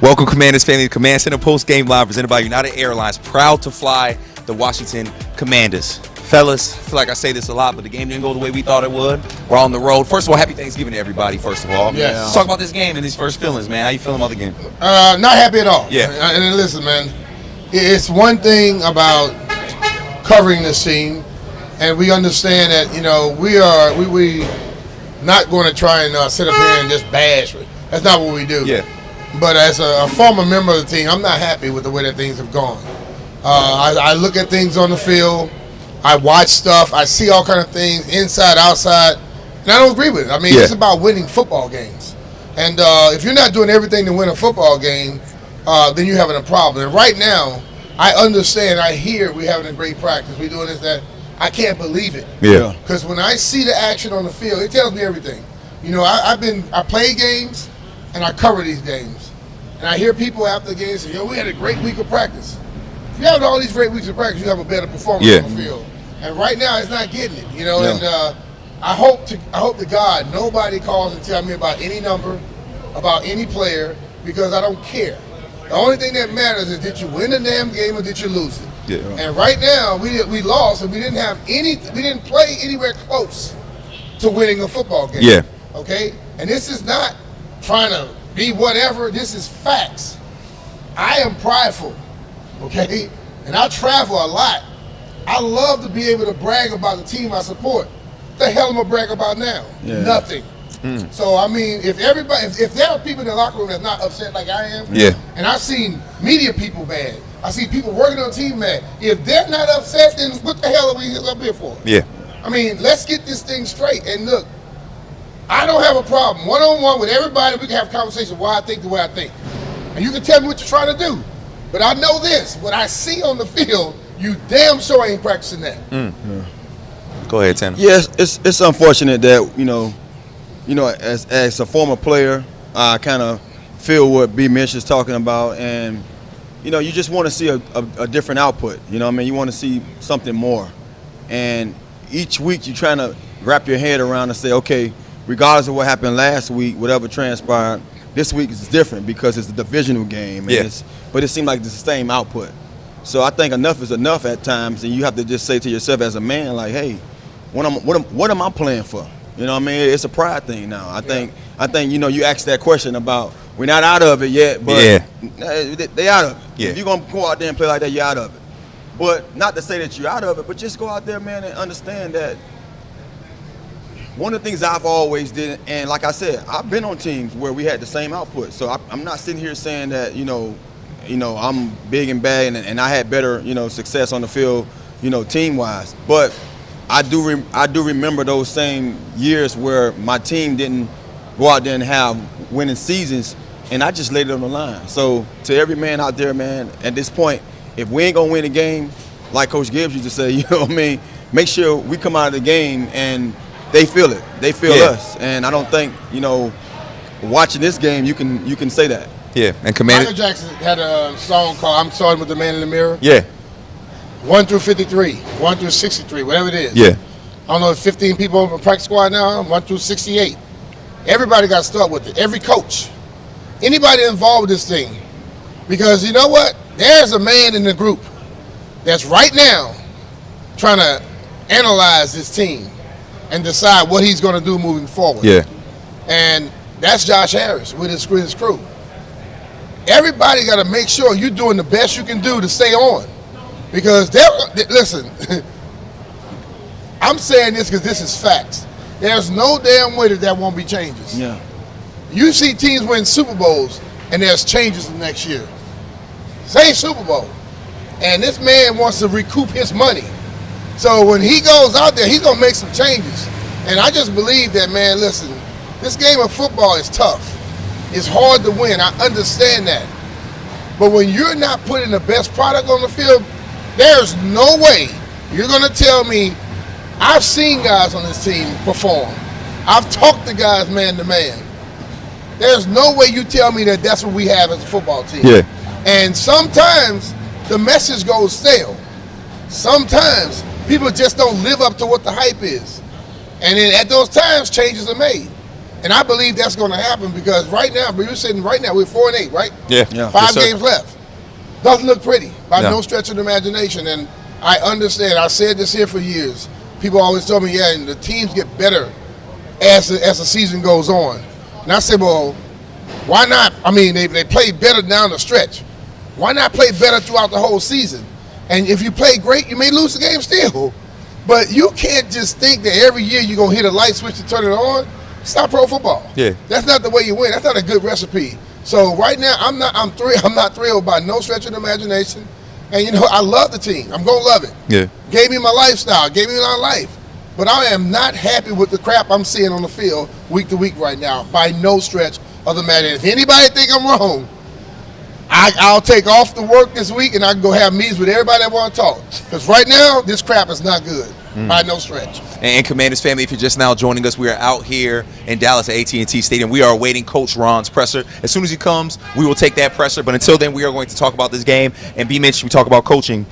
Welcome, Commanders family, to Command Center Postgame Live, presented by United Airlines. Proud to fly the Washington Commanders. Fellas, I feel like I say this a lot, but the game didn't go the way we thought it would. We're on the road. First of all, happy Thanksgiving to everybody, first of all. Yes. Let's talk about this game and these first feelings, man. How you feeling about the game? Not happy at all. Yeah. And listen, man, it's one thing about covering this team, and we understand that, we not going to try and sit up here and just bash. That's not what we do. Yeah. But as a former member of the team, I'm not happy with the way that things have gone. I look at things on the field. I watch stuff. I see all kind of things, inside, outside, and I don't agree with it. I mean, It's about winning football games. And if you're not doing everything to win a football game, then you're having a problem. And right now, I understand, I hear we're having a great practice. We're doing this, that. I can't believe it. Yeah. Because when I see the action on the field, it tells me everything. I play games, and I cover these games. And I hear people after the game say, we had a great week of practice. If you have all these great weeks of practice, you have a better performance on the field. And right now, it's not getting it, And I hope to God nobody calls and tell me about any number, about any player, because I don't care. The only thing that matters is, did you win the damn game or did you lose it? Yeah. And right now, we lost, and we didn't play anywhere close to winning a football game. Yeah. Okay? And this is not trying to be whatever. This is facts. I am prideful, okay? And I travel a lot. I love to be able to brag about the team I support. What the hell am I brag about now? Yeah. Nothing. So, I mean, if there are people in the locker room that's not upset like I am, and I've seen media people mad, I see people working on the team mad. If they're not upset, then what the hell are we up here for? Yeah. I mean, let's get this thing straight. And look, I don't have a problem. One-on-one with everybody, we can have a conversation why I think the way I think. And you can tell me what you're trying to do. But I know this. What I see on the field, you damn sure ain't practicing that. Go ahead, Tanner. Yes, it's unfortunate that, as a former player, I kind of feel what B. Mitch is talking about. And, you just want to see a different output. You want to see something more. And each week you're trying to wrap your head around and say, okay, regardless of what happened last week, whatever transpired, this week is different because it's a divisional game. And but it seemed like it's the same output. So I think enough is enough at times, and you have to just say to yourself as a man, like, hey, what am I playing for? It's a pride thing now. I think you asked that question about, we're not out of it yet, but they out of it. Yeah. If you're going to go out there and play like that, you're out of it. But not to say that you're out of it, but just go out there, man, and understand that one of the things I've always did, and like I said, I've been on teams where we had the same output. So I'm not sitting here saying that, I'm big and bad and I had better, success on the field, team-wise. But I do remember those same years where my team didn't go out there and have winning seasons, and I just laid it on the line. So to every man out there, man, at this point, if we ain't going to win a game, like Coach Gibbs used to say, make sure we come out of the game and they feel it. They feel us. And I don't think, watching this game, you can say that. Yeah. And Commander Michael Jackson had a song called I'm Starting with the Man in the Mirror. Yeah. 1 through 53, 1 through 63, whatever it is. Yeah. I don't know if 15 people on the practice squad now, 1 through 68. Everybody got to start with it. Every coach. Anybody involved with this thing. Because you know what? There's a man in the group that's right now trying to analyze this team and decide what he's going to do moving forward. Yeah. And that's Josh Harris with his crew. Everybody got to make sure you're doing the best you can do to stay on. Because, listen, I'm saying this because this is facts. There's no damn way that won't be changes. Yeah. You see teams win Super Bowls, and there's changes the next year. Same Super Bowl. And this man wants to recoup his money. So when he goes out there, he's going to make some changes. And I just believe that, man, listen, this game of football is tough. It's hard to win. I understand that. But when you're not putting the best product on the field, there's no way you're going to tell me. I've seen guys on this team perform. I've talked to guys man to man. There's no way you tell me that that's what we have as a football team. Yeah. And sometimes the message goes stale. Sometimes people just don't live up to what the hype is. And then at those times, changes are made. And I believe that's going to happen because right now, we're 4-8, right? Yeah. 5 games left. Doesn't look pretty by no stretch of the imagination. And I understand. I said this here for years. People always tell me, and the teams get better as the season goes on. And I say, well, why not? I mean, they play better down the stretch. Why not play better throughout the whole season? And if you play great, you may lose the game still. But you can't just think that every year you're going to hit a light switch to turn it on. It's not pro football. Yeah. That's not the way you win. That's not a good recipe. So right now, I'm not thrilled by no stretch of the imagination. And, I love the team. I'm going to love it. Yeah. Gave me my lifestyle. Gave me my life. But I am not happy with the crap I'm seeing on the field week to week right now by no stretch of the imagination. If anybody think I'm wrong, I'll take off the work this week and I can go have meetings with everybody that want to talk. Because right now, this crap is not good by no stretch. And Commanders family, if you're just now joining us, we are out here in Dallas at AT&T Stadium. We are awaiting Coach Ron's presser. As soon as he comes, we will take that presser. But until then, we are going to talk about this game. And B. Mitch, we talk about coaching.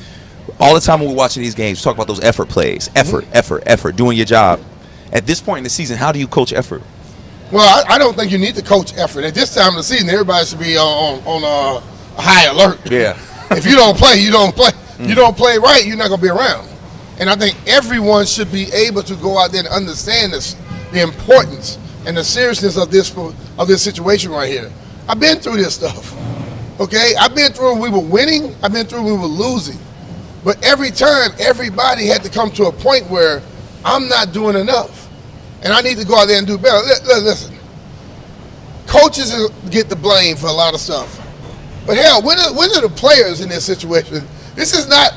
All the time when we're watching these games, we talk about those effort plays. Effort, doing your job. At this point in the season, how do you coach effort? Well, I don't think you need to coach effort. At this time of the season, everybody should be on high alert. Yeah. If you don't play, you don't play. You don't play right, you're not going to be around. And I think everyone should be able to go out there and understand the importance and the seriousness of this situation right here. I've been through this stuff, okay? I've been through when we were winning. I've been through when we were losing. But every time, everybody had to come to a point where I'm not doing enough. And I need to go out there and do better. Listen, coaches get the blame for a lot of stuff. But hell, when are the players in this situation? This is not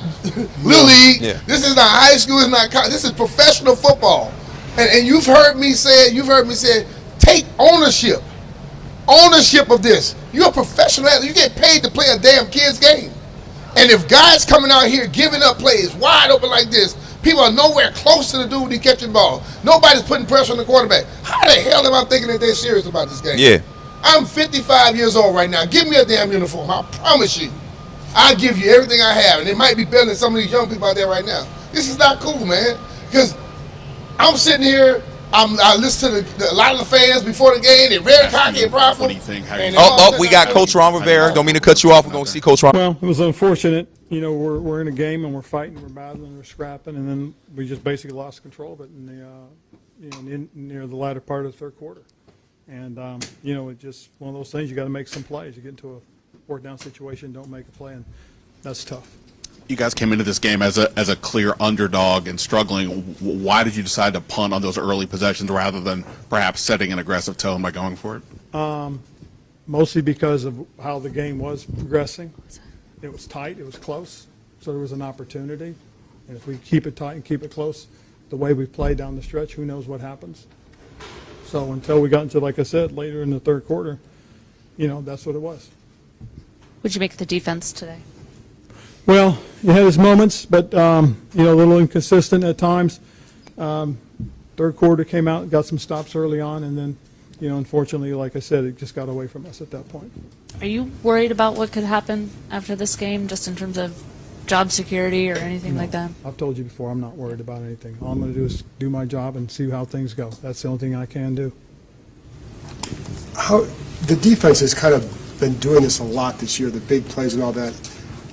Little League. Yeah. This is not high school. It's not college. This is professional football. And you've heard me say, take ownership. Ownership of this. You're a professional athlete. You get paid to play a damn kid's game. And if guys coming out here giving up plays wide open like this, people are nowhere close to the dude who catching the ball. Nobody's putting pressure on the quarterback. How the hell am I thinking that they're serious about this game? Yeah. I'm 55 years old right now. Give me a damn uniform. I promise you. I'll give you everything I have. And it might be better than some of these young people out there right now. This is not cool, man. Because I'm sitting here, I listen to a lot of the fans before the game. They're very cocky and prideful. What do you think? We got Coach Ron Rivera. Don't mean to cut you off. We're going to see Coach Ron. Well, it was unfortunate. We're in a game and we're fighting, we're battling, we're scrapping, and then we just basically lost control of it near the latter part of the third quarter. And, it's just one of those things. You got to make some plays. You get into a fourth down situation, don't make a play, and that's tough. You guys came into this game as a clear underdog and struggling. Why did you decide to punt on those early possessions rather than perhaps setting an aggressive tone by going for it? Mostly because of how the game was progressing. It was tight. It was close. So there was an opportunity. And if we keep it tight and keep it close, the way we play down the stretch, who knows what happens. So until we got into, like I said, later in the third quarter, that's what it was. Would you make the defense today? Well, it had its moments, but, a little inconsistent at times. Third quarter came out, got some stops early on, and then, unfortunately, like I said, it just got away from us at that point. Are you worried about what could happen after this game, just in terms of job security or anything like that? I've told you before, I'm not worried about anything. All I'm going to do is do my job and see how things go. That's the only thing I can do. How the defense has kind of been doing this a lot this year, the big plays and all that.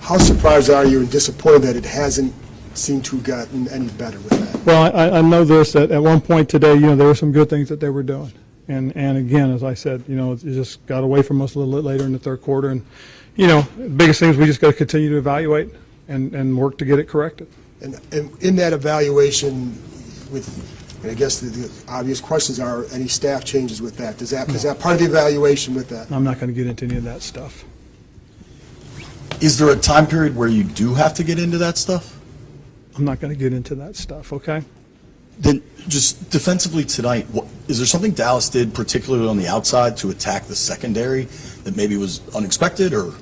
How surprised are you and disappointed that it hasn't seemed to have gotten any better with that? Well, I know this, that at one point today, there were some good things that they were doing. And again, as I said, it just got away from us a little bit later in the third quarter. And, the biggest thing is we just got to continue to evaluate and work to get it corrected. And in that evaluation, and I guess the obvious questions are, any staff changes with that? Is that part of the evaluation with that? I'm not going to get into any of that stuff. Is there a time period where you do have to get into that stuff? I'm not going to get into that stuff, okay? Then just defensively tonight, is there something Dallas did particularly on the outside to attack the secondary that maybe was unexpected or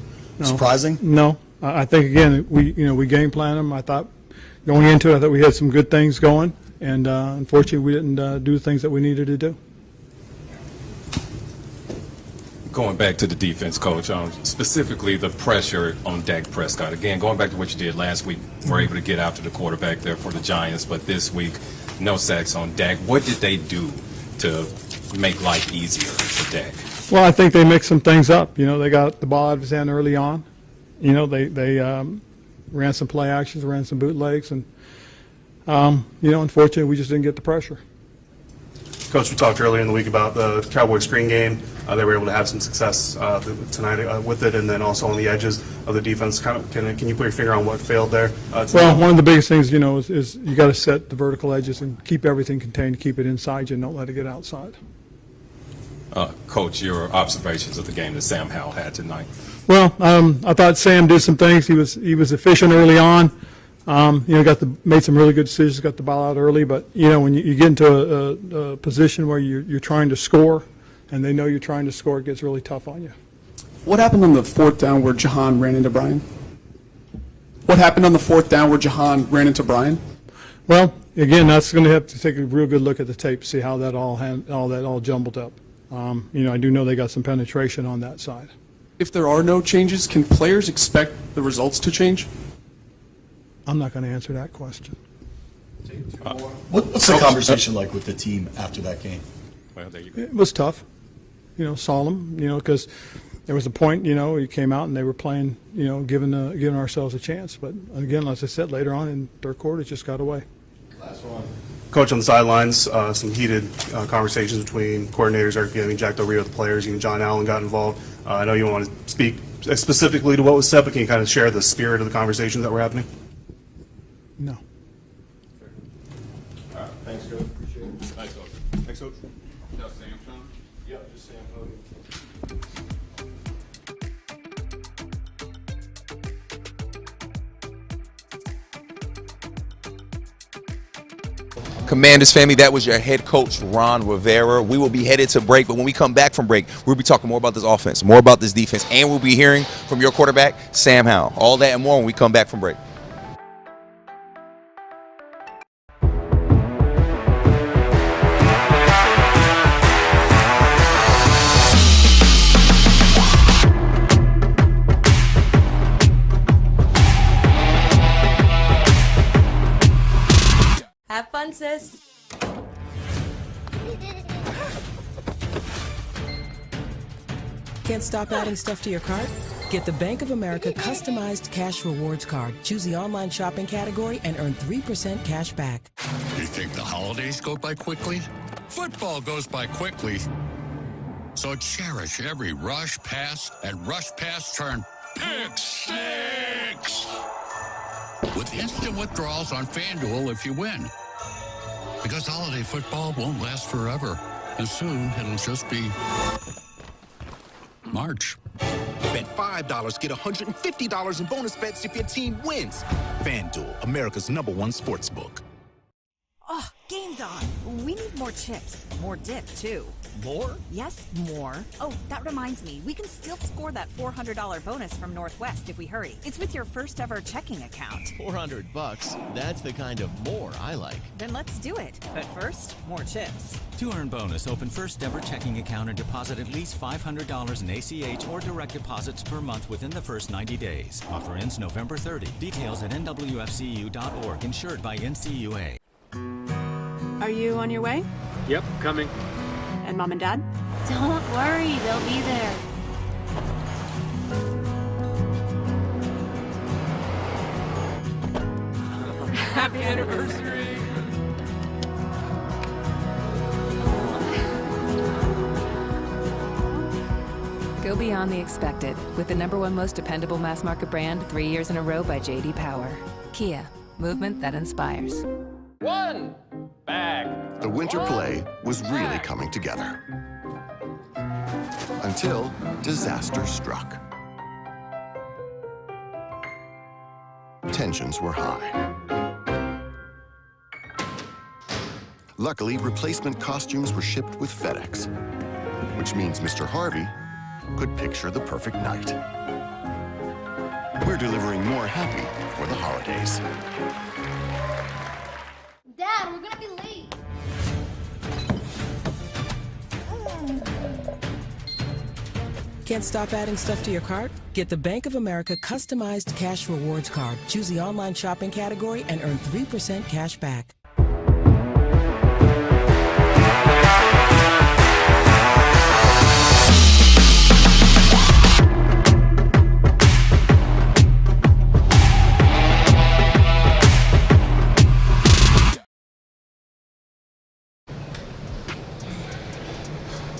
surprising? No. I think, again, we game planned them. I thought going into it, I thought we had some good things going, and unfortunately we didn't do the things that we needed to do. Going back to the defense, Coach, specifically the pressure on Dak Prescott. Again, going back to what you did last week, we're able to get after the quarterback there for the Giants, but this week, no sacks on Dak. What did they do to make life easier for Dak? Well, I think they mixed some things up. You know, they got the ball out of his hand early on. You know, they ran some play actions, ran some bootlegs, and, you know, unfortunately, we just didn't get the pressure. Coach, we talked earlier in the week about the Cowboys screen game. They were able to have some success tonight with it, and then also on the edges of the defense. Can you put your finger on what failed there? Well, one of the biggest things, you know, is you got to set the vertical edges and keep everything contained, keep it inside you, and don't let it get outside. Coach, your observations of the game that Sam Howell had tonight. Well, I thought Sam did some things. He was efficient early on. You know, made some really good decisions, got the ball out early. But you know, when you get into a position where you're trying to score, and they know you're trying to score, it gets really tough on you. What happened on the fourth down where Jahan ran into Brian? What happened on the fourth down where Jahan ran into Brian? Well, again, that's going to have to take a real good look at the tape to see how that all jumbled up. You know, I do know they got some penetration on that side. If there are no changes, can players expect the results to change? I'm not going to answer that question. What's the conversation like with the team after that game? Well, there you go. It was tough, you know, solemn, you know, because there was a point, you know, you came out and they were playing, you know, giving ourselves a chance. But again, as I said, later on in third quarter, it just got away. Last one. Coach, on the sidelines, some heated conversations between coordinators, Jack Del Rio, the players, even John Allen got involved. I know you don't want to speak specifically to what was said, but can you kind of share the spirit of the conversations that were happening? No. All right. Thanks, Coach. Appreciate it. Thanks, Coach. Thanks, Coach. Just Sam, Sean? Yeah, just Sam. Commanders family, that was your head coach, Ron Rivera. We will be headed to break, but when we come back from break, we'll be talking more about this offense, more about this defense, and we'll be hearing from your quarterback, Sam Howell. All that and more when we come back from break. Have fun, sis. Can't stop adding stuff to your cart? Get the Bank of America customized cash rewards card. Choose the online shopping category and earn 3% cash back. You think the holidays go by quickly? Football goes by quickly. So cherish every rush, pass, and rush pass turn. Pick six! With instant withdrawals on FanDuel if you win. Because holiday football won't last forever. And soon it'll just be March. Bet $5, get $150 in bonus bets if your team wins. FanDuel, America's #1 sportsbook. Oh, game's on. We need more chips. More dip, too. More? Yes, more. Oh, that reminds me. We can still score that $400 bonus from Northwest if we hurry. It's with your first ever checking account. $400? That's the kind of more I like. Then let's do it. But first, more chips. To earn bonus, open first ever checking account and deposit at least $500 in ACH or direct deposits per month within the first 90 days. Offer ends November 30. Details at nwfcu.org. Insured by NCUA. Are you on your way? Yep, coming. And Mom and Dad? Don't worry, they'll be there. Happy anniversary! Go beyond the expected with the #1 most dependable mass market brand 3 years in a row by J.D. Power. Kia, movement that inspires. One bag. The winter play was really coming together. Until disaster struck. Tensions were high. Luckily, replacement costumes were shipped with FedEx, which means Mr. Harvey could picture the perfect night. We're delivering more happy for the holidays. Dad, we're gonna be late. Can't stop adding stuff to your cart? Get the Bank of America customized cash rewards card. Choose the online shopping category and earn 3% cash back.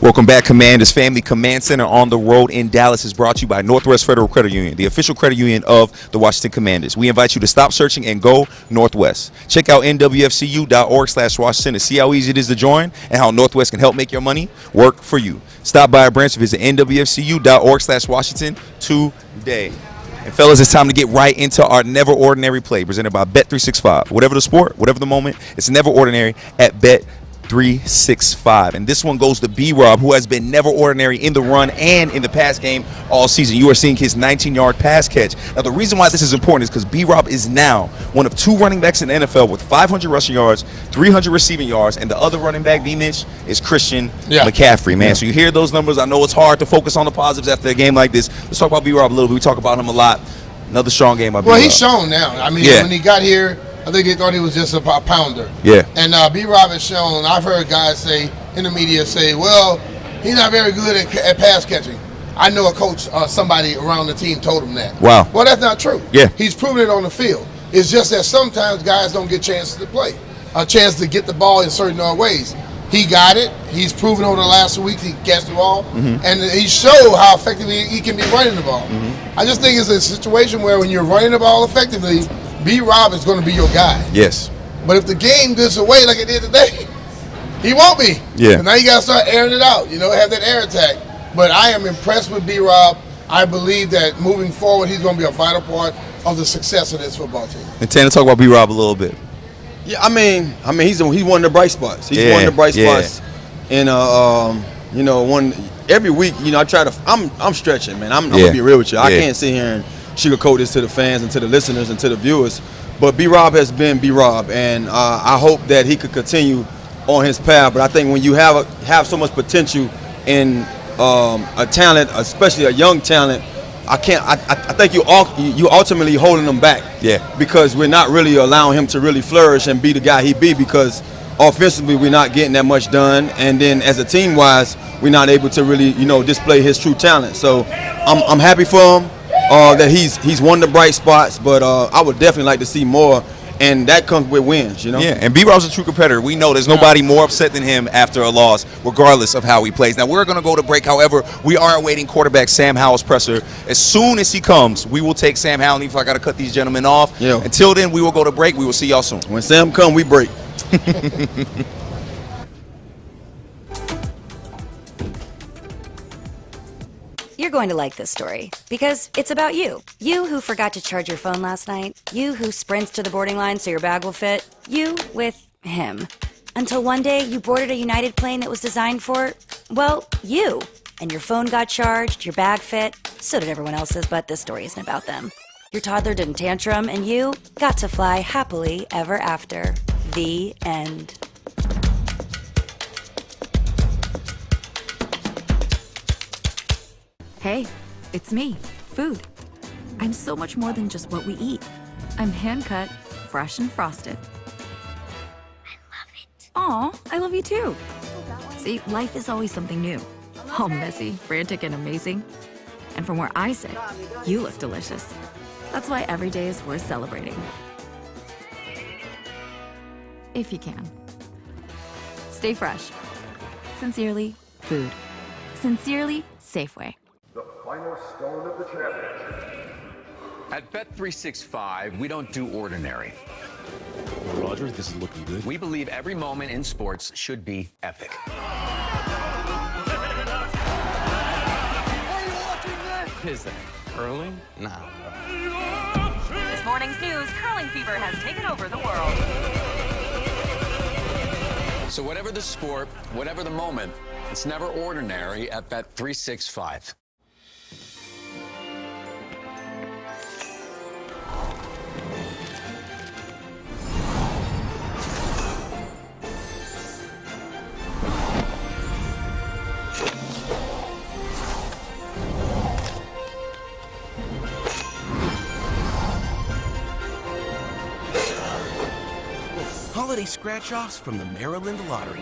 Welcome back, Commanders family. Command Center on the road in Dallas is brought to you by Northwest Federal Credit Union, the official credit union of the Washington Commanders. We invite you to stop searching and go Northwest. Check out nwfcu.org/Washington to see how easy it is to join and how Northwest can help make your money work for you. Stop by a branch or visit nwfcu.org/Washington today. And fellas, it's time to get right into our Never Ordinary play presented by Bet365. Whatever the sport, whatever the moment, it's never ordinary at Bet365. And this one goes to B-Rob, who has been never ordinary in the run and in the pass game all season. You are seeing his 19-yard pass catch. Now, the reason why this is important is because B-Rob is now one of 2 running backs in the NFL with 500 rushing yards, 300 receiving yards, and the other running back, D-Mitch, is Christian McCaffrey, man. So you hear those numbers. I know it's hard to focus on the positives after a game like this. Let's talk about B-Rob a little bit. We talk about him a lot. Another strong game by B-Rob. Well, he's shown now. I mean, when he got here, I think they thought he was just a pounder. Yeah. And B-Rob has shown, I've heard guys say, in the media say, well, he's not very good at pass catching. I know a coach, somebody around the team told him that. Wow. Well, that's not true. Yeah. He's proven it on the field. It's just that sometimes guys don't get chances to play, a chance to get the ball in certain ways. He got it. He's proven over the last 2 weeks he catch the ball, and he showed how effectively he can be running the ball. I just think it's a situation where when you're running the ball effectively, B-Rob is going to be your guy. Yes. But if the game gets away like it did today, he won't be. Yeah. And now you got to start airing it out, have that air attack. But I am impressed with B-Rob. I believe that moving forward, he's going to be a vital part of the success of this football team. And Tanner, talk about B-Rob a little bit. Yeah, I mean, he's one of the bright spots. He's one of the bright spots. And every week, I try to. I'm stretching, man. I'm gonna be real with you. I can't sit here and sugarcoat this to the fans and to the listeners and to the viewers. But B-Rob has been B-Rob, and I hope that he could continue on his path. But I think when you have so much potential in a talent, especially a young talent, I think you ultimately holding him back. Yeah. Because we're not really allowing him to really flourish and be the guy he be, because offensively we're not getting that much done, and then as a team wise we're not able to really display his true talent. So I'm happy for him that he's one of the bright spots, but I would definitely like to see more. And that comes with wins, Yeah, and B-Rob's a true competitor. We know there's nobody more upset than him after a loss, regardless of how he plays. Now, we're going to go to break. However, we are awaiting quarterback Sam Howell's presser. As soon as he comes, we will take Sam Howell, even if I got to cut these gentlemen off. Yeah. Until then, we will go to break. We will see y'all soon. When Sam comes, we break. You're going to like this story because it's about you. You who forgot to charge your phone last night. You who sprints to the boarding line so your bag will fit. You with him. Until one day you boarded a United plane that was designed for, well, you. And your phone got charged, your bag fit. So did everyone else's, but this story isn't about them. Your toddler didn't tantrum and you got to fly happily ever after. The end. Hey, it's me, food. I'm so much more than just what we eat. I'm hand-cut, fresh and frosted. I love it. Aw, I love you too. See, life is always something new. All messy, frantic, and amazing. And from where I sit, you look delicious. That's why every day is worth celebrating. If you can. Stay fresh. Sincerely, food. Sincerely, Safeway. The final stone of the championship. At Bet365, we don't do ordinary. Well, Roger, this is looking good. We believe every moment in sports should be epic. Is that curling? No. This morning's news, curling fever has taken over the world. So whatever the sport, whatever the moment, it's never ordinary at Bet365. Holiday scratch-offs from the Maryland Lottery.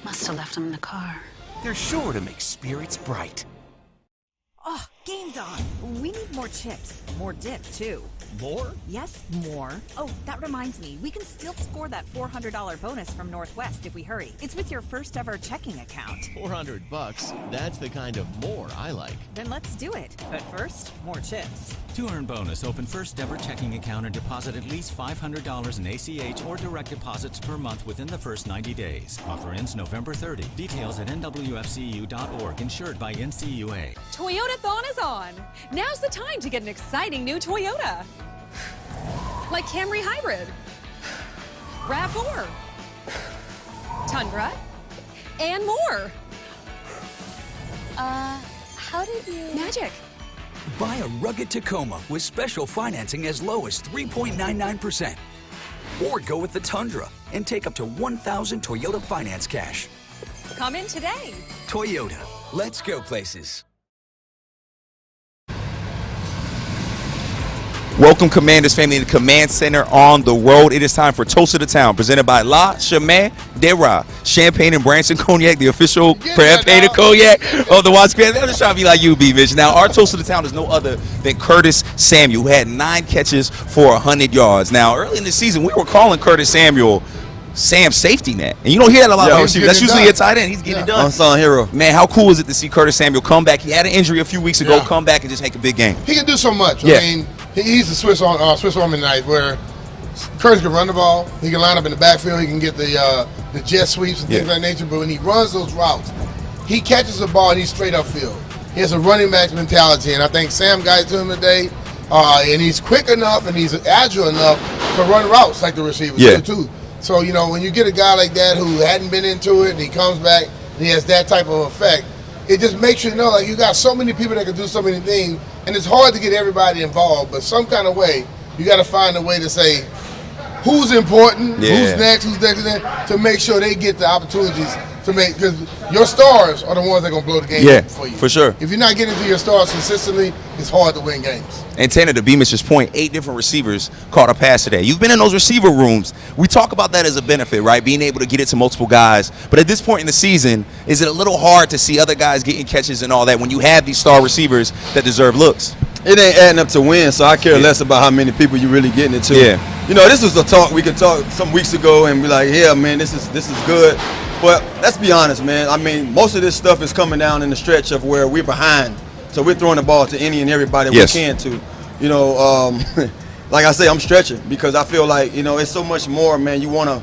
Must have left them in the car. They're sure to make spirits bright. Oh, game's on. We need more chips, more dip, too. More? Yes, more. Oh, that reminds me. We can still score that $400 bonus from Northwest if we hurry. It's with your first ever checking account. $400? That's the kind of more I like. Then let's do it. But first, more chips. To earn bonus, open first ever checking account and deposit at least $500 in ACH or direct deposits per month within the first 90 days. Offer ends November 30. Details at nwfcu.org. Insured by NCUA. Toyotathon is on. Now's the time to get an exciting new Toyota. Like Camry Hybrid, RAV4, Tundra, and more. How did you... Magic. Buy a rugged Tacoma with special financing as low as 3.99%. Or go with the Tundra and take up to $1,000 Toyota finance cash. Come in today. Toyota. Let's go places. Welcome, Commanders family, to the Command Center on the road. It is time for Toast of the Town, presented by La Chemin de Ra. Champagne and Branson Cognac, the official champagne and cognac of the Washington. I'm just trying to be like you, B-Mitch. Now, our Toast of the Town is no other than Curtis Samuel, who had 9 catches for 100 yards. Now, early in the season, we were calling Curtis Samuel Sam's safety net. And you don't hear that a lot about receivers. That's usually a tight end. He's getting it done. Unsung hero. Man, how cool is it to see Curtis Samuel come back? He had an injury a few weeks ago, come back and just make a big game. He can do so much. I mean, he's the Swiss Army knife where Curtis can run the ball. He can line up in the backfield. He can get the jet sweeps and things of that nature. But when he runs those routes, he catches the ball and he's straight upfield. He has a running back mentality. And I think Sam got it to him today. And he's quick enough and he's agile enough to run routes like the receivers do, too. So, you know, when you get a guy like that who hadn't been into it and he comes back and he has that type of effect, it just makes you know, like, you got so many people that can do so many things, and it's hard to get everybody involved, but some kind of way, you got to find a way to say who's important, who's next, to make sure they get the opportunities to make, because your stars are the ones that are going to blow the game for you. For sure. If you're not getting to your stars consistently, it's hard to win games. And Tanner, to B-Mitch's point, 8 different receivers caught a pass today. You've been in those receiver rooms. We talk about that as a benefit, right? Being able to get it to multiple guys. But at this point in the season, is it a little hard to see other guys getting catches and all that when you have these star receivers that deserve looks? It ain't adding up to win, so I care less about how many people you really getting it to. You know, this was a talk we could talk some weeks ago and be like, yeah, man, this is good. But let's be honest, man. I mean, most of this stuff is coming down in the stretch of where we're behind. So we're throwing the ball to any and everybody we can to. You know, like I say, I'm stretching because I feel like, you know, it's so much more, man. You want to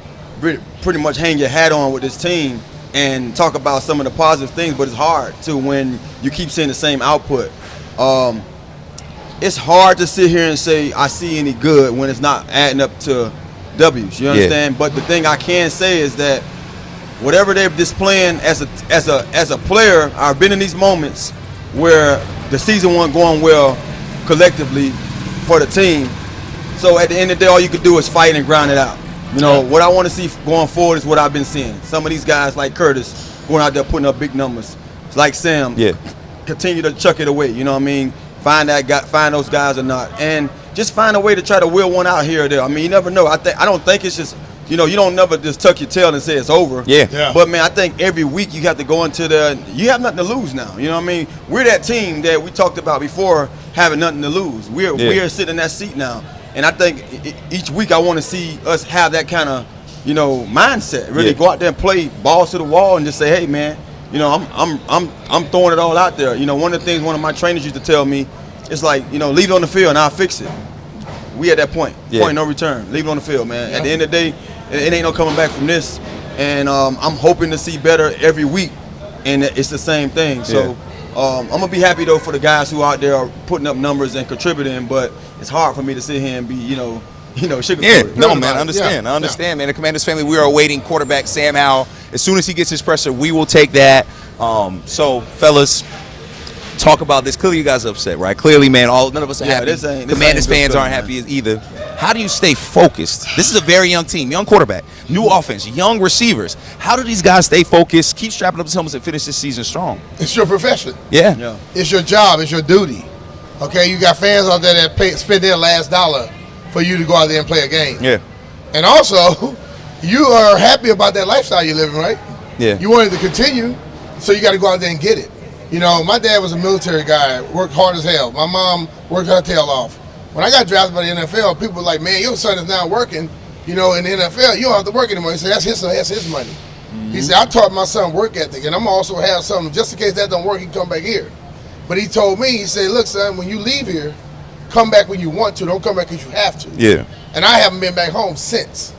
pretty much hang your hat on with this team and talk about some of the positive things, but it's hard to when you keep seeing the same output. It's hard to sit here and say I see any good when it's not adding up to W's. You understand? But the thing I can say is that whatever they're displaying as a player, I've been in these moments where the season wasn't going well collectively for the team. So at the end of the day, all you could do is fight and grind it out. You know, what I want to see going forward is what I've been seeing. Some of these guys like Curtis going out there putting up big numbers. It's like Sam, continue to chuck it away. You know what I mean? Find those guys or not, and just find a way to try to wheel one out here or there. I mean, you never know. I don't think it's just, you know, you don't never just tuck your tail and say it's over. But man, I think every week you have to go into you have nothing to lose now. You know what I mean? We're that team that we talked about before having nothing to lose. We are sitting in that seat now, and I think each week I want to see us have that kind of, you know, mindset. Really go out there and play balls to the wall and just say, hey man, you know, I'm throwing it all out there. You know, one of the things one of my trainers used to tell me, it's like, you know, leave it on the field and I'll fix it. We at that point of no return. Leave it on the field, man. At the end of the day, it ain't no coming back from this. And I'm hoping to see better every week, and it's the same thing. So I'm gonna be happy though for the guys who out there are putting up numbers and contributing. But it's hard for me to sit here and be, you know, sugarcoated. No, man, I understand. I understand, man. The Commanders family, we are awaiting quarterback Sam Howell. As soon as he gets his pressure, we will take that. So, fellas, talk about this. Clearly, you guys are upset, right? Clearly, man, none of us are happy. Commanders fans aren't happy either. How do you stay focused? This is a very young team, young quarterback, new offense, young receivers. How do these guys stay focused, keep strapping up the helmets, and finish this season strong? It's your profession. Yeah. It's your job. It's your duty. Okay, you got fans out there that spend their last dollar for you to go out there and play a game. Yeah. And also, you are happy about that lifestyle you're living, right? Yeah. You want it to continue, so you got to go out there and get it. You know, my dad was a military guy, worked hard as hell. My mom worked her tail off. When I got drafted by the NFL, people were like, man, your son is now working, you know, in the NFL. You don't have to work anymore. He said, that's his money. Mm-hmm. He said, I taught my son work ethic, and I'm also have something, just in case that don't work, he can come back here. But he told me, he said, look, son, when you leave here, come back when you want to. Don't come back because you have to. Yeah. And I haven't been back home since.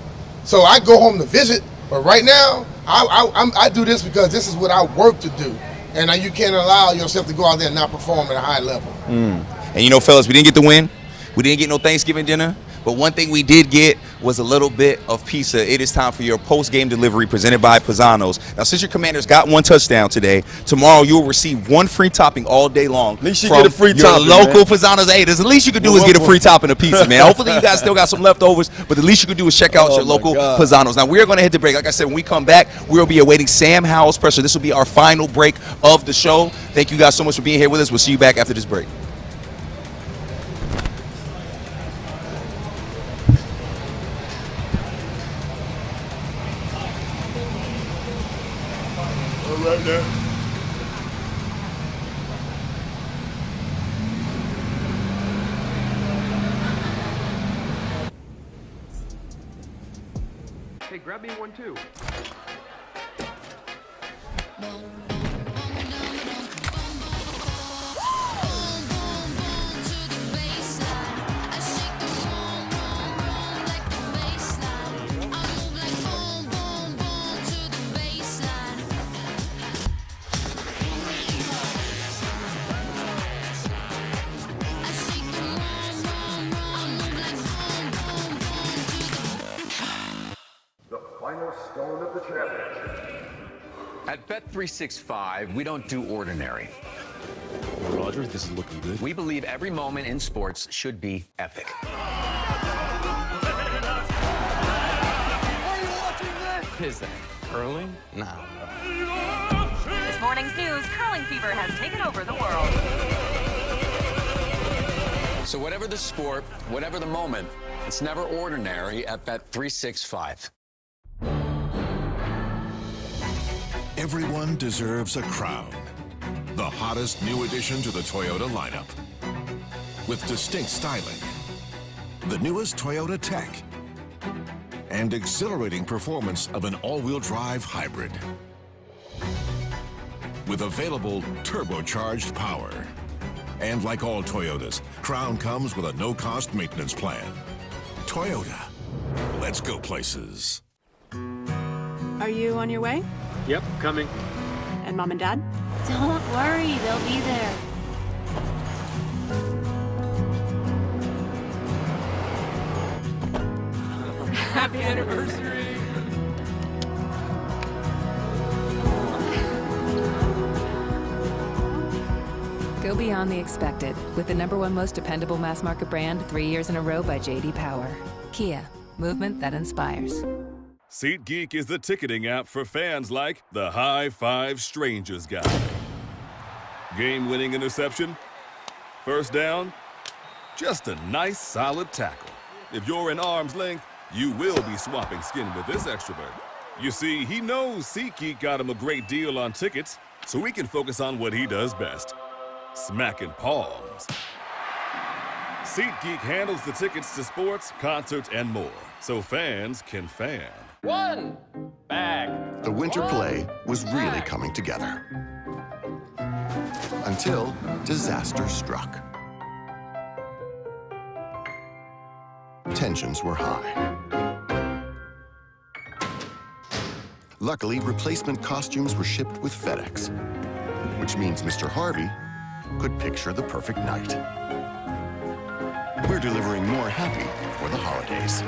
So I go home to visit, but right now, I do this because this is what I work to do. And you can't allow yourself to go out there and not perform at a high level. And you know, fellas, we didn't get the win. We didn't get no Thanksgiving dinner. But one thing we did get was a little bit of pizza. It is time for your post-game delivery presented by Pizzanos. Now, since your Commanders got one touchdown today, tomorrow you'll receive one free topping all day long. At least you get a free topping, local Pizzanos. Hey, the least you could do is get a free topping of pizza, man. Hopefully you guys still got some leftovers, but the least you could do is check out your local Pizzanos. Now, we're going to hit the break. Like I said, when we come back, we'll be awaiting Sam Howell's pressure. This will be our final break of the show. Thank you guys so much for being here with us. We'll see you back after this break. Right there. Hey, grab me one too. Final stone of the championship. At Bet365, we don't do ordinary. Roger, this is looking good. We believe every moment in sports should be epic. Is that curling? No. This morning's news, curling fever has taken over the world. So whatever the sport, whatever the moment, it's never ordinary at Bet365. Everyone deserves a crown. The hottest new addition to the Toyota lineup. With distinct styling, the newest Toyota tech, and exhilarating performance of an all-wheel drive hybrid. With available turbocharged power. And like all Toyotas, Crown comes with a no-cost maintenance plan. Toyota, let's go places. Are you on your way? Yep, coming. And Mom and Dad? Don't worry, they'll be there. Happy anniversary! Go beyond the expected with the #1 most dependable mass market brand 3 years in a row by J.D. Power. Kia, movement that inspires. SeatGeek is the ticketing app for fans like the High Five Strangers guy. Game-winning interception? First down? Just a nice, solid tackle. If you're in arm's length, you will be swapping skin with this extrovert. You see, he knows SeatGeek got him a great deal on tickets, so he can focus on what he does best. Smacking palms. SeatGeek handles the tickets to sports, concerts, and more, so fans can fan. One bag. The winter play was really coming together. Until disaster struck. Tensions were high. Luckily, replacement costumes were shipped with FedEx, which means Mr. Harvey could picture the perfect night. We're delivering more happy for the holidays.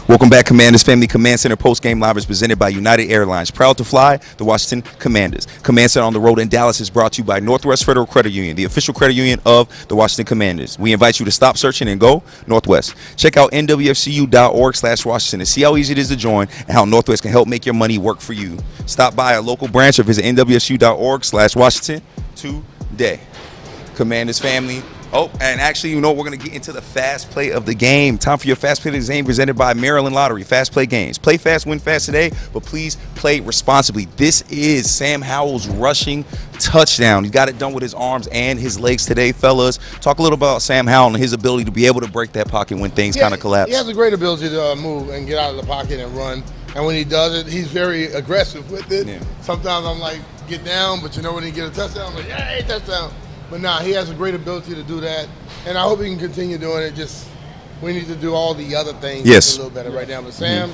Welcome back, Commanders family. Command Center Post-Game Live is presented by United Airlines. Proud to fly the Washington Commanders. Command Center on the road in Dallas is brought to you by Northwest Federal Credit Union, the official credit union of the Washington Commanders. We invite you to stop searching and go Northwest. Check out nwfcu.org/Washington and see how easy it is to join and how Northwest can help make your money work for you. Stop by a local branch or visit nwfcu.org/Washington today. Commanders family, Oh, and actually, you know, we're going to get into the fast play of the game. Time for your fast play of the game presented by Maryland Lottery. Fast play games. Play fast, win fast today, but please play responsibly. This is Sam Howell's rushing touchdown. He got it done with his arms and his legs today, fellas. Talk a little about Sam Howell and his ability to be able to break that pocket when things kind of collapse. He has a great ability to move and get out of the pocket and run. And when he does it, he's very aggressive with it. Yeah. Sometimes I'm like, get down, but you know when he get a touchdown, I'm like, hey, touchdown. But nah, he has a great ability to do that. And I hope he can continue doing it. Just we need to do all the other things a little better right now. But Sam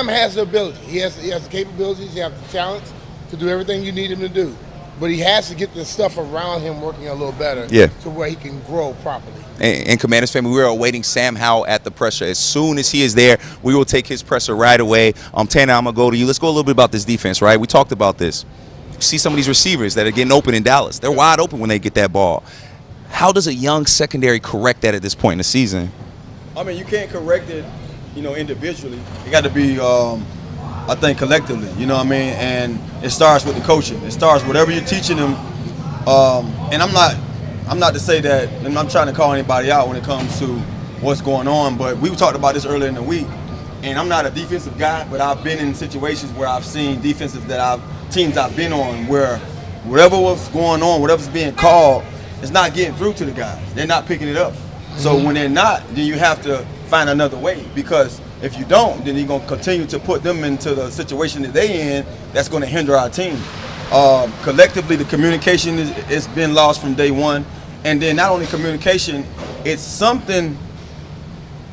has the ability. He has the capabilities, he has the talents to do everything you need him to do. But he has to get the stuff around him working a little better to where he can grow properly. And Commanders family, we are awaiting Sam Howell at the pressure. As soon as he is there, we will take his pressure right away. Tanner, I'm going to go to you. Let's go a little bit about this defense, right? We talked about this. You see some of these receivers that are getting open in Dallas. They're wide open when they get that ball. How does a young secondary correct that at this point in the season? I mean, you can't correct it, individually. It got to be, I think, collectively, you know what I mean? And it starts with the coaching. It starts whatever you're teaching them. And I'm not to say that, and I'm trying to call anybody out when it comes to what's going on, but we talked about this earlier in the week. And I'm not a defensive guy, but I've been in situations where I've seen teams I've been on where whatever was going on, whatever's being called, it's not getting through to the guys. They're not picking it up. So when they're not, then you have to find another way, because if you don't, then you're going to continue to put them into the situation that they're in that's going to hinder our team. Collectively, the communication has been lost from day one. And then not only communication, it's something,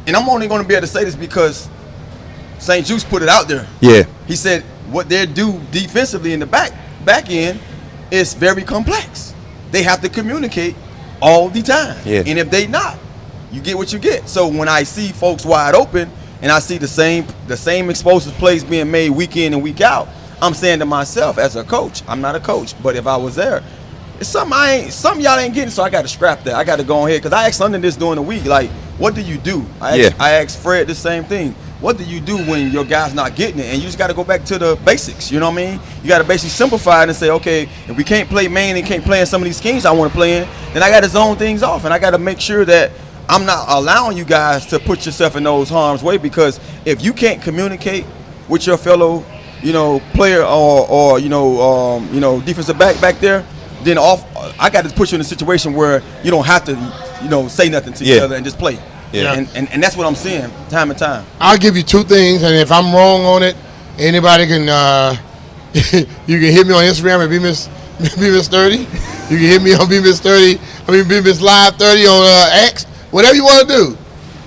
and I'm only going to be able to say this because St. Juice put it out there. Yeah. He said what they do defensively in the back end is very complex. They have to communicate all the time. Yeah. And if they not, you get what you get. So when I see folks wide open and I see the same explosive plays being made week in and week out, I'm saying to myself as a coach, I'm not a coach, but if I was there, it's something y'all ain't getting, so I got to scrap that. I got to go ahead, because I asked London this during the week, like, what do you do? I asked Fred the same thing. What do you do when your guy's not getting it? And you just got to go back to the basics, you know what I mean? You got to basically simplify it and say, okay, if we can't play man and can't play in some of these schemes I want to play in, then I got to zone things off, and I got to make sure that I'm not allowing you guys to put yourself in those harm's way, because if you can't communicate with your fellow, player or defensive back there, then I got to put you in a situation where you don't have to, say nothing to each other and just play. Yeah. And that's what I'm seeing time and time. I'll give you two things, and if I'm wrong on it, anybody can you can hit me on Instagram at BMiss30. You can hit me on BMiss Live 30 on X. Whatever you want to do.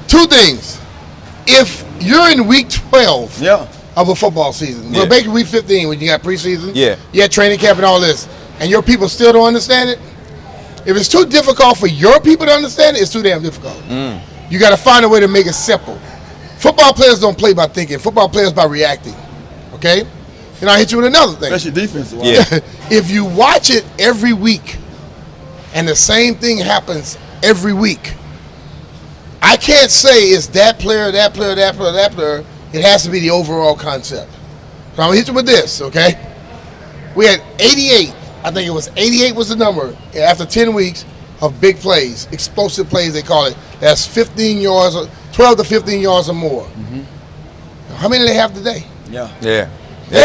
Two things. If you're in week 12 of a football season, well, basically week 15 when you got preseason, you had training camp and all this, and your people still don't understand it, if it's too difficult for your people to understand it, it's too damn difficult. You got to find a way to make it simple. Football players don't play by thinking. Football players by reacting. Okay? And I'll hit you with another thing. That's your defense. If you watch it every week and the same thing happens every week, I can't say it's that player. It has to be the overall concept. So I'm going to hit you with this, okay? We had 88. I think it was 88 was the number after 10 weeks of big plays, explosive plays they call it. That's 15 yards, 12 to 15 yards or more. How many do they have today? Yeah. They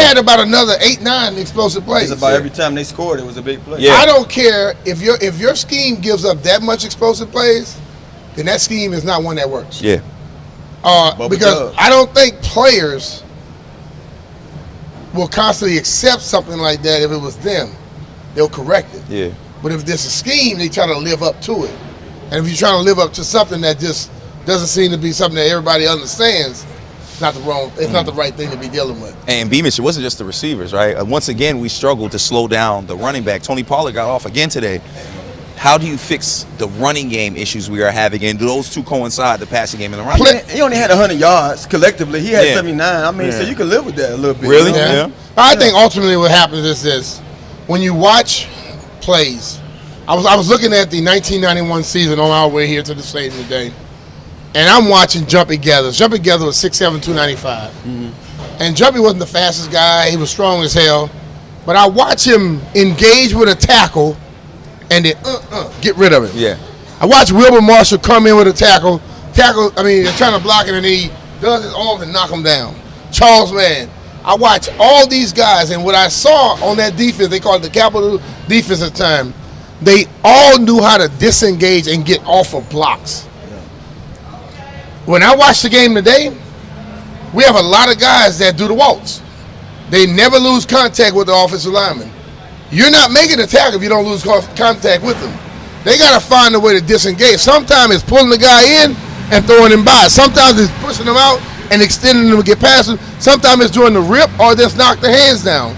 had about another 8-9 explosive plays. It's about every time they scored, it was a big play. I don't care if your scheme gives up that much explosive plays, then that scheme is not one that works. Because I don't think players will constantly accept something like that. If it was them, they'll correct it. But if there's a scheme, they try to live up to it. And if you're trying to live up to something that just doesn't seem to be something that everybody understands, it's not the right thing to be dealing with. And Beamish, it wasn't just the receivers, right? Once again, we struggled to slow down the running back. Tony Pollard got off again today. How do you fix the running game issues we are having, and do those two coincide, the passing game and the running game? He only had 100 yards collectively. He had 79. I mean, so you can live with that a little bit. Really? I think ultimately what happens is this. When you watch plays, I was looking at the 1991 season on our way here to the stadium today, and I'm watching Jumpy Gathers. Jumpy Gathers was 6'7", 295. And Jumpy wasn't the fastest guy. He was strong as hell. But I watch him engage with a tackle and then get rid of it. I watched Wilbur Marshall come in with a tackle. They're trying to block it, and he does his arms and knock him down. Charles Mann. I watched all these guys, and what I saw on that defense, they called it the capital defense at the time, they all knew how to disengage and get off of blocks. When I watched the game today, we have a lot of guys that do the waltz. They never lose contact with the offensive lineman. You're not making a tackle if you don't lose contact with them. They got to find a way to disengage. Sometimes it's pulling the guy in and throwing him by. Sometimes it's pushing him out and extending them to get past him. Sometimes it's doing the rip or just knock the hands down.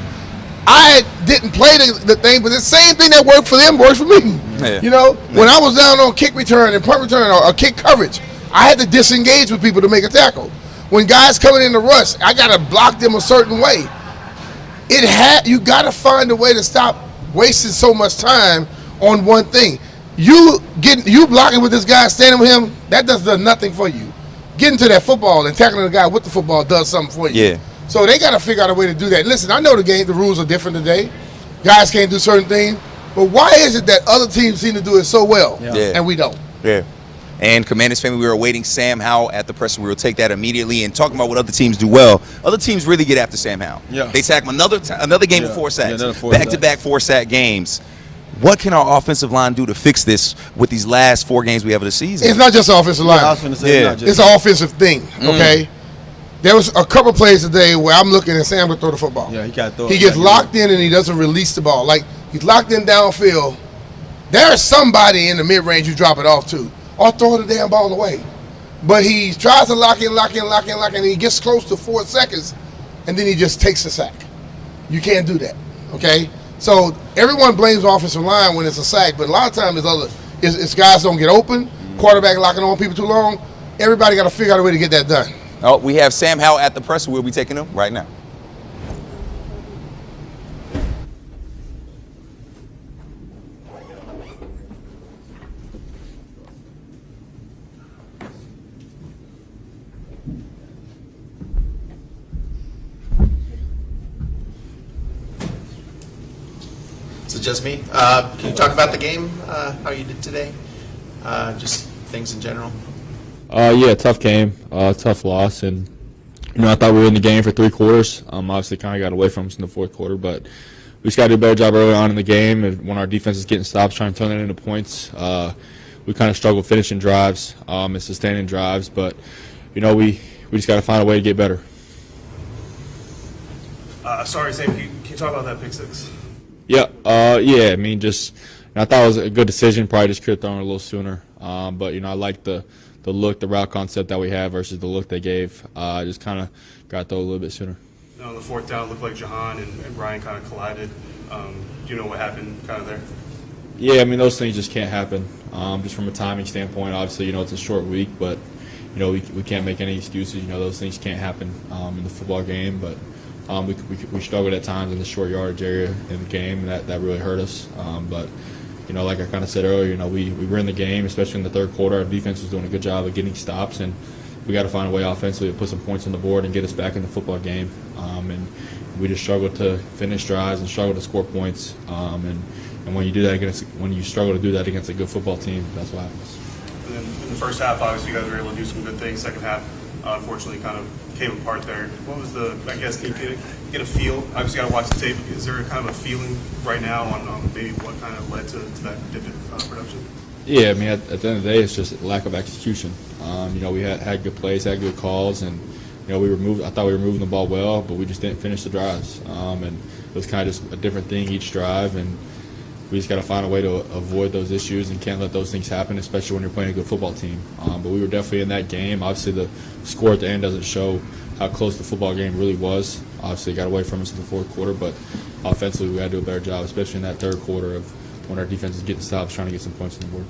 I didn't play the thing, but the same thing that worked for them works for me. Yeah. When I was down on kick return and punt return or kick coverage, I had to disengage with people to make a tackle. When guys coming in the rush, I got to block them a certain way. You got to find a way to stop wasting so much time on one thing. You blocking with this guy, standing with him, that does nothing for you. Getting to that football and tackling the guy with the football does something for you. Yeah. So they got to figure out a way to do that. Listen, I know the rules are different today. Guys can't do certain things. But why is it that other teams seem to do it so well and we don't? Yeah. And Commanders family, we were awaiting Sam Howell at the presser. We will take that immediately. And talking about what other teams do well, other teams really get after Sam Howell. Yeah. They sack him another game with 4 sacks. Back-to-back 4-sack games. What can our offensive line do to fix this with these last 4 games we have of the season? It's not just the offensive line. It's an offensive thing, okay? There was a couple plays today where I'm looking and saying I'm going to throw the football. Yeah, he got to throw it. He gets locked in and he doesn't release the ball. Like, he's locked in downfield. There's somebody in the mid-range you drop it off to. Or throw the damn ball away. But he tries to lock in, and he gets close to 4 seconds, and then he just takes the sack. You can't do that, okay? So everyone blames the offensive line when it's a sack, but a lot of times it's guys don't get open, quarterback locking on people too long. Everybody got to figure out a way to get that done. Oh, we have Sam Howell at the presser. We'll be taking him right now. Is it just me? Can you talk about the game, how you did today? Just things in general. Yeah, tough game, tough loss, and I thought we were in the game for 3 quarters. Obviously, kind of got away from us in the 4th quarter, but we just got to do a better job early on in the game. And when our defense is getting stops, trying to turn that into points, we kind of struggle finishing drives and sustaining drives. But we just got to find a way to get better. Sorry, Sam. Can you talk about that pick six? Yeah. I mean, I thought it was a good decision. Probably just could have thrown it a little sooner. But I like the look, the route concept that we have versus the look they gave. Just kind of got to throw a little bit sooner. On the 4th down, it looked like Jahan and Brian kind of collided. Do you know what happened kind of there? Yeah, I mean, those things just can't happen. Just from a timing standpoint, obviously, it's a short week, but, we can't make any excuses. Those things can't happen in the football game, but we struggled at times in the short yardage area in the game, and that really hurt us. But like I kind of said earlier, we were in the game, especially in the 3rd quarter. Our defense was doing a good job of getting stops, and we got to find a way offensively to put some points on the board and get us back in the football game. And we just struggled to finish drives and struggled to score points. And when you do that when you struggle to do that against a good football team, that's what happens. And then in the first half, obviously, you guys were able to do some good things. Second half, unfortunately, kind of came apart there. What was can you get a feel? Obviously, got to watch the tape. Is there kind of a feeling right now on maybe what kind of led to that dip in production? Yeah, I mean, at the end of the day, it's just lack of execution. We had good plays, had good calls, and I thought we were moving the ball well, but we just didn't finish the drives. And it was kind of just a different thing each drive, and we just got to find a way to avoid those issues and can't let those things happen, especially when you're playing a good football team. But we were definitely in that game. Obviously, the score at the end doesn't show how close the football game really was. Obviously, it got away from us in the 4th quarter, but offensively, we got to do a better job, especially in that 3rd quarter of when our defense is getting stops, trying to get some points on the board.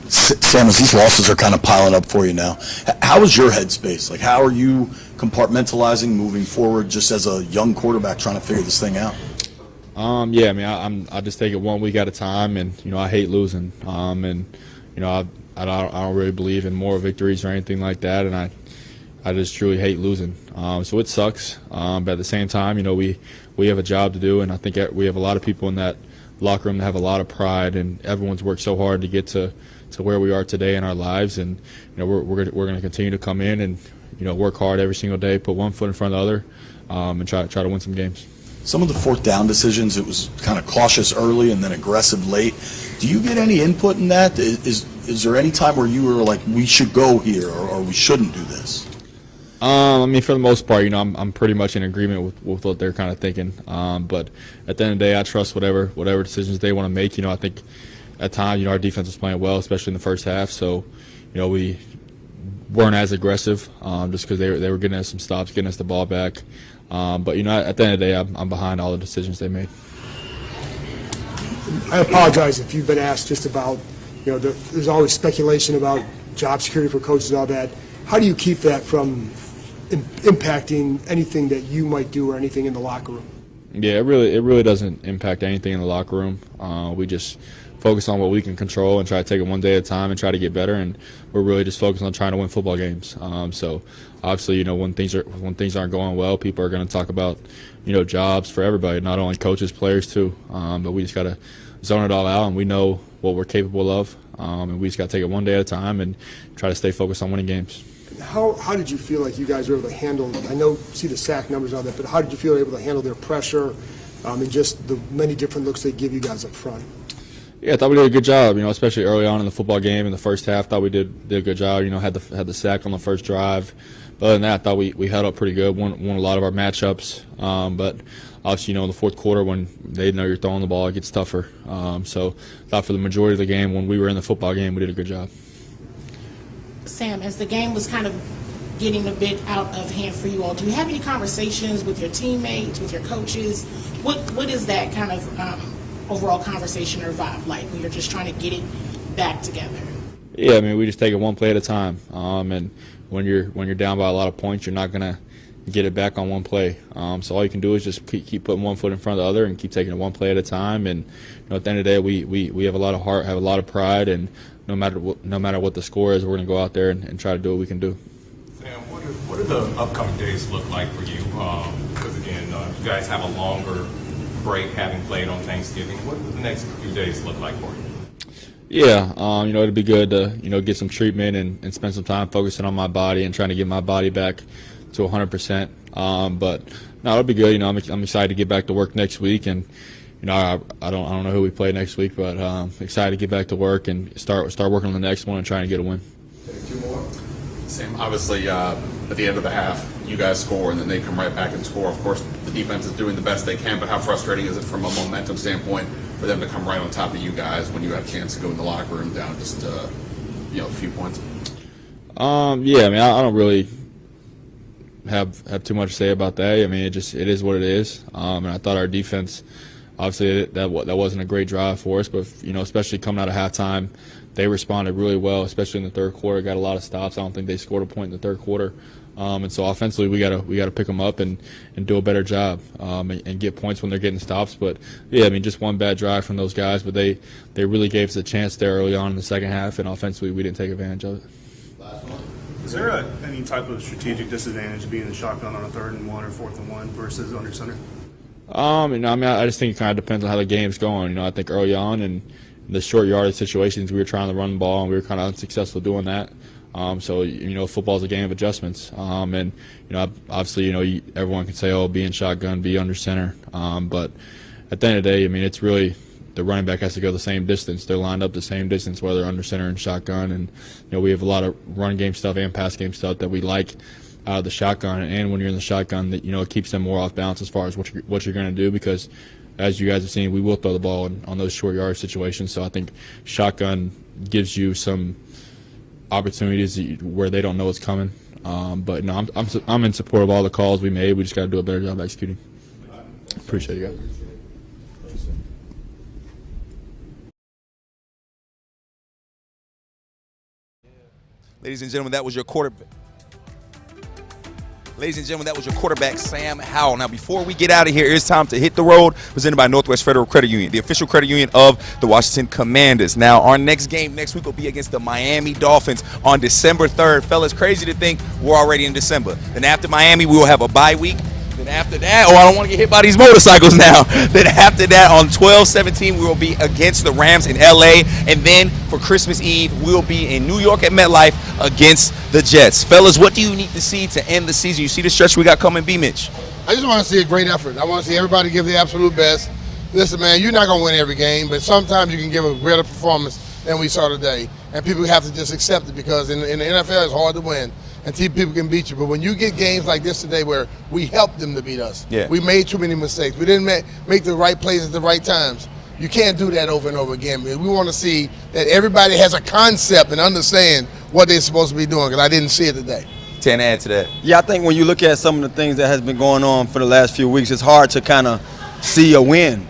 Sam, as these losses are kind of piling up for you now, how is your headspace? Like, how are you compartmentalizing, moving forward, just as a young quarterback trying to figure this thing out? Yeah, I mean, I just take it 1 week at a time, and I hate losing, and I don't really believe in moral victories or anything like that, and I just truly hate losing. So it sucks, but at the same time, we have a job to do, and I think we have a lot of people in that locker room that have a lot of pride, and everyone's worked so hard to get to to where we are today in our lives. And we're going to continue to come in and work hard every single day, put one foot in front of the other, and try to win some games. Some of the fourth down decisions, it was kind of cautious early and then aggressive late. Do you get any input in that? Is there any time where you were like, we should go here or we shouldn't do this? I mean, for the most part, I'm pretty much in agreement with what they're kind of thinking. But at the end of the day, I trust whatever decisions they want to make. I think at times, our defense was playing well, especially in the first half. So, we weren't as aggressive just because they were getting us some stops, getting us the ball back. But at the end of the day, I'm behind all the decisions they made. I apologize if you've been asked just about, there's always speculation about job security for coaches and all that. How do you keep that from impacting anything that you might do or anything in the locker room? Yeah, it really doesn't impact anything in the locker room. We just focus on what we can control and try to take it one day at a time and try to get better. And we're really just focused on trying to win football games. So obviously, when things aren't going well, people are going to talk about jobs for everybody, not only coaches, players too. But we just got to zone it all out, and we know what we're capable of, and we just got to take it one day at a time and try to stay focused on winning games. How did you feel like you guys were able to handle, see the sack numbers and all that, but how did you feel able to handle their pressure and just the many different looks they give you guys up front? Yeah, I thought we did a good job, especially early on in the football game in the first half. Thought we did a good job, had the sack on the first drive. But other than that, I thought we held up pretty good, won a lot of our matchups. But obviously, in the fourth quarter when they know you're throwing the ball, it gets tougher. So I thought for the majority of the game, when we were in the football game, we did a good job. Sam, as the game was kind of getting a bit out of hand for you all, do you have any conversations with your teammates, with your coaches? What is that kind of overall conversation or vibe like when you're just trying to get it back together? Yeah, I mean, we just take it one play at a time. And when you're down by a lot of points, you're not gonna get it back on one play. So all you can do is just keep putting one foot in front of the other and keep taking it one play at a time. And at the end of the day, we have a lot of heart, have a lot of pride, and no matter what the score is, we're going to go out there and try to do what we can do. Sam, what do the upcoming days look like for you? Because again, you guys have a longer break having played on Thanksgiving. What do the next few days look like for you? Yeah, it'd be good to get some treatment and spend some time focusing on my body and trying to get my body back to 100%. But no, it'll be good. I'm excited to get back to work next week, and I don't know who we play next week, but excited to get back to work and start working on the next one and trying to get a win. Two more. Sam, obviously at the end of the half, you guys score and then they come right back and score. Of course, the defense is doing the best they can, but how frustrating is it from a momentum standpoint for them to come right on top of you guys when you have a chance to go in the locker room down just a few points? Yeah, I mean, I don't really have too much to say about that. I mean, it is what it is. And I thought our defense, obviously, that wasn't a great drive for us, but especially coming out of halftime, they responded really well, especially in the third quarter. Got a lot of stops. I don't think they scored a point in the third quarter. And so offensively, we gotta pick them up and do a better job and get points when they're getting stops. But yeah, I mean, just one bad drive from those guys, but they really gave us a chance there early on in the second half, and offensively, we didn't take advantage of it. Is there any type of strategic disadvantage being in the shotgun on a 3rd and 1 or 4th and 1 versus under center? I just think it kind of depends on how the game's going. I think early on in the short yardage situations, we were trying to run the ball, and we were kind of unsuccessful doing that. So football's a game of adjustments. And obviously, everyone can say, "Oh, be in shotgun, be under center." But at the end of the day, I mean, it's really the running back has to go the same distance. They're lined up the same distance, whether under center and shotgun. And we have a lot of run game stuff and pass game stuff that we like out of the shotgun. And when you're in the shotgun, that it keeps them more off balance as far as what you're going to do, because as you guys have seen, we will throw the ball on those short yardage situations. So I think shotgun gives you some opportunities where they don't know it's coming. But no, I'm in support of all the calls we made. We just got to do a better job executing. Appreciate you guys. Ladies and gentlemen, that was your quarterback. Ladies and gentlemen, that was your quarterback, Sam Howell. Now, before we get out of here, it's time to hit the road, presented by Northwest Federal Credit Union, the official credit union of the Washington Commanders. Now, our next game next week will be against the Miami Dolphins on December 3rd. Fellas, crazy to think we're already in December. Then after Miami, we will have a bye week. Then Then after that, I don't want to get hit by these motorcycles now. Then after that, on 12/17, we will be against the Rams in LA. And then for Christmas Eve, we'll be in New York at MetLife against the Jets. Fellas, what do you need to see to end the season? You see the stretch we got coming, B. Mitch? I just want to see a great effort. I want to see everybody give their absolute best. Listen, man, you're not going to win every game, but sometimes you can give a greater performance than we saw today. And people have to just accept it because in the NFL, it's hard to win. And people can beat you. But when you get games like this today where we helped them to beat us, we made too many mistakes. We didn't make the right plays at the right times. You can't do that over and over again. We want to see that everybody has a concept and understand what they're supposed to be doing, because I didn't see it today. 10 add to that. Yeah, I think when you look at some of the things that has been going on for the last few weeks, it's hard to kind of see a win.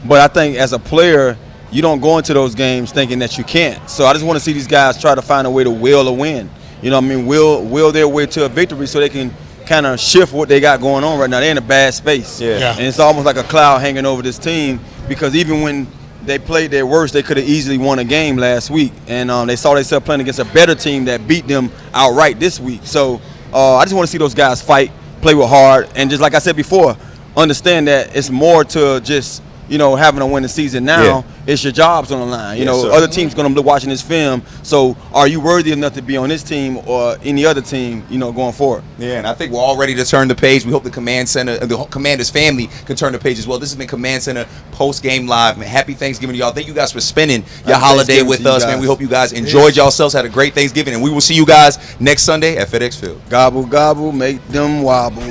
But I think as a player, you don't go into those games thinking that you can't. So I just want to see these guys try to find a way to will a win. You know what I mean? Will their way to a victory so they can kind of shift what they got going on right now. They're in a bad space. Yeah. And it's almost like a cloud hanging over this team, because even when they played their worst, they could have easily won a game last week. And they saw themselves playing against a better team that beat them outright this week. So I just want to see those guys fight, play with heart, and just like I said before, understand that it's more to just, having a winning season now. Yeah. It's your job's on the line. Yes, sir. Other teams going to be watching this film. So are you worthy enough to be on this team or any other team, going forward? Yeah, and I think we're all ready to turn the page. We hope the Command Center, the Commanders family can turn the page as well. This has been Command Center Post-Game Live, man. Happy Thanksgiving to y'all. Thank you guys for spending your holiday with us, man. We hope you guys enjoyed yourselves, had a great Thanksgiving, and we will see you guys next Sunday at FedEx Field. Gobble, gobble, make them wobble.